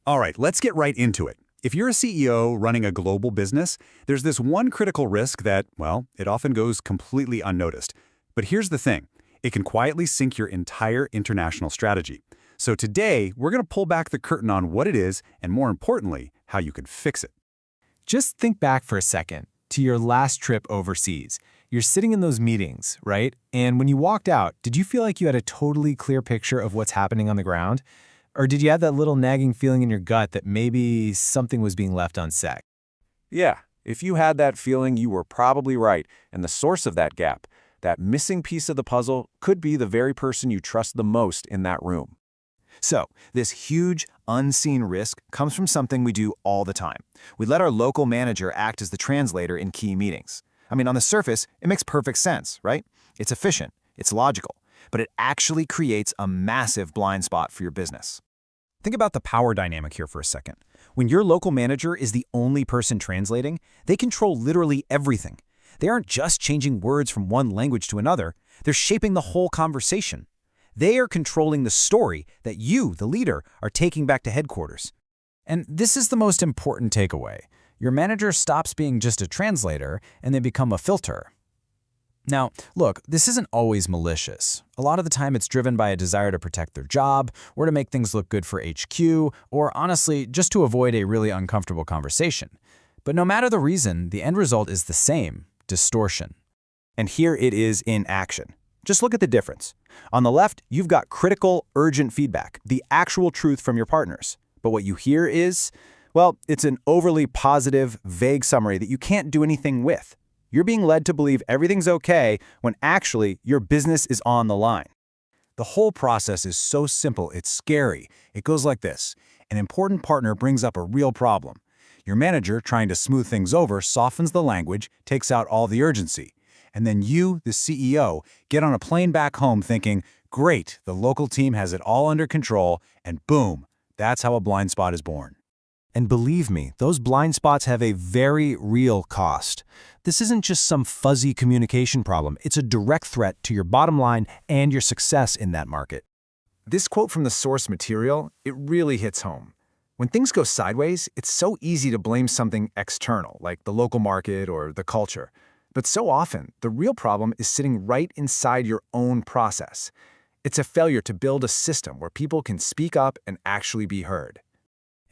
All right, let's get right into it. If you're a CEO running a global business, there's this one critical risk that, well, it often goes completely unnoticed. But here's the thing. It can quietly sink your entire international strategy. So today, we're going to pull back the curtain on what it is and, more importantly, how you can fix it. Just think back for a second to your last trip overseas. You're sitting in those meetings, right? And when you walked out, did you feel like you had a totally clear picture of what's happening on the ground? Or did you have that little nagging feeling in your gut that maybe something was being left unsaid? Yeah, if you had that feeling, you were probably right, and the source of that gap, that missing piece of the puzzle, could be the very person you trust the most in that room. So, this huge, unseen risk comes from something we do all the time. We let our local manager act as the translator in key meetings. I mean, on the surface, it makes perfect sense, right? It's efficient, it's logical, but it actually creates a massive blind spot for your business. Think about the power dynamic here for a second. When your local manager is the only person translating, they control literally everything. They aren't just changing words from one language to another, they're shaping the whole conversation. They are controlling the story that you, the leader, are taking back to headquarters. And this is the most important takeaway. Your manager stops being just a translator and they become a filter. Now, look, this isn't always malicious. A lot of the time it's driven by a desire to protect their job, or to make things look good for HQ, or honestly, just to avoid a really uncomfortable conversation. But no matter the reason, the end result is the same: distortion. And here it is in action. Just look at the difference. On the left, you've got critical, urgent feedback, the actual truth from your partners. But what you hear is, well, it's an overly positive, vague summary that you can't do anything with. You're being led to believe everything's okay when actually your business is on the line. The whole process is so simple, it's scary. It goes like this. An important partner brings up a real problem. Your manager, trying to smooth things over, softens the language, takes out all the urgency. And then you, the CEO, get on a plane back home thinking, great, the local team has it all under control, and boom, that's how a blind spot is born. And believe me, those blind spots have a very real cost. This isn't just some fuzzy communication problem. It's a direct threat to your bottom line and your success in that market. This quote from the source material, it really hits home. When things go sideways, it's so easy to blame something external, like the local market or the culture. But so often, the real problem is sitting right inside your own process. It's a failure to build a system where people can speak up and actually be heard.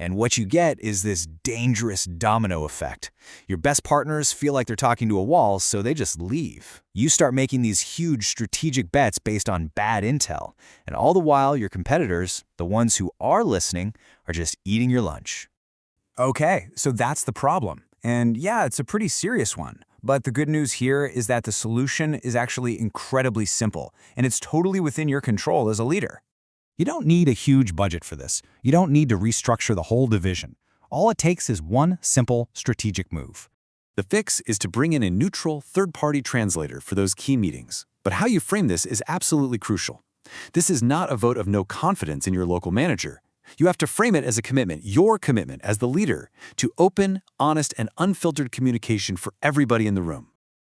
And what you get is this dangerous domino effect. Your best partners feel like they're talking to a wall, so they just leave. You start making these huge strategic bets based on bad intel, and all the while your competitors, the ones who are listening, are just eating your lunch. Okay, so that's the problem. And yeah, it's a pretty serious one. But the good news here is that the solution is actually incredibly simple, and it's totally within your control as a leader. You don't need a huge budget for this. You don't need to restructure the whole division. All it takes is one simple strategic move. The fix is to bring in a neutral, third-party translator for those key meetings. But how you frame this is absolutely crucial. This is not a vote of no confidence in your local manager. You have to frame it as a commitment, your commitment as the leader, to open, honest, and unfiltered communication for everybody in the room.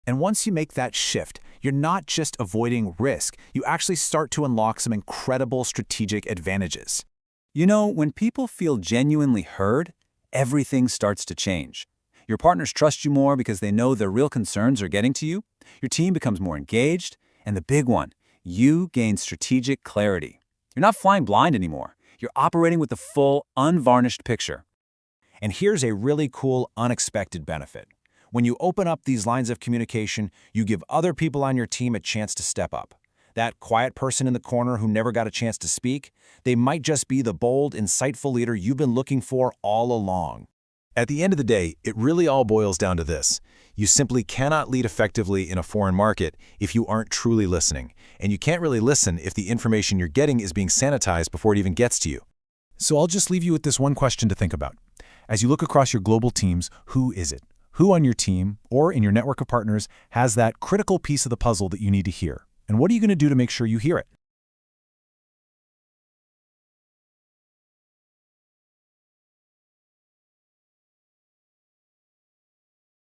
And once you make that shift, you're not just avoiding risk, you actually start to unlock some incredible strategic advantages. You know, when people feel genuinely heard, everything starts to change. Your partners trust you more because they know their real concerns are getting to you. Your team becomes more engaged. And the big one, you gain strategic clarity. You're not flying blind anymore. You're operating with the full, unvarnished picture. And here's a really cool, unexpected benefit. When you open up these lines of communication, you give other people on your team a chance to step up. That quiet person in the corner who never got a chance to speak, they might just be the bold, insightful leader you've been looking for all along. At the end of the day, it really all boils down to this. You simply cannot lead effectively in a foreign market if you aren't truly listening. And you can't really listen if the information you're getting is being sanitized before it even gets to you. So I'll just leave you with this one question to think about. As you look across your global teams, who is it? Who on your team or in your network of partners has that critical piece of the puzzle that you need to hear? And what are you going to do to make sure you hear it?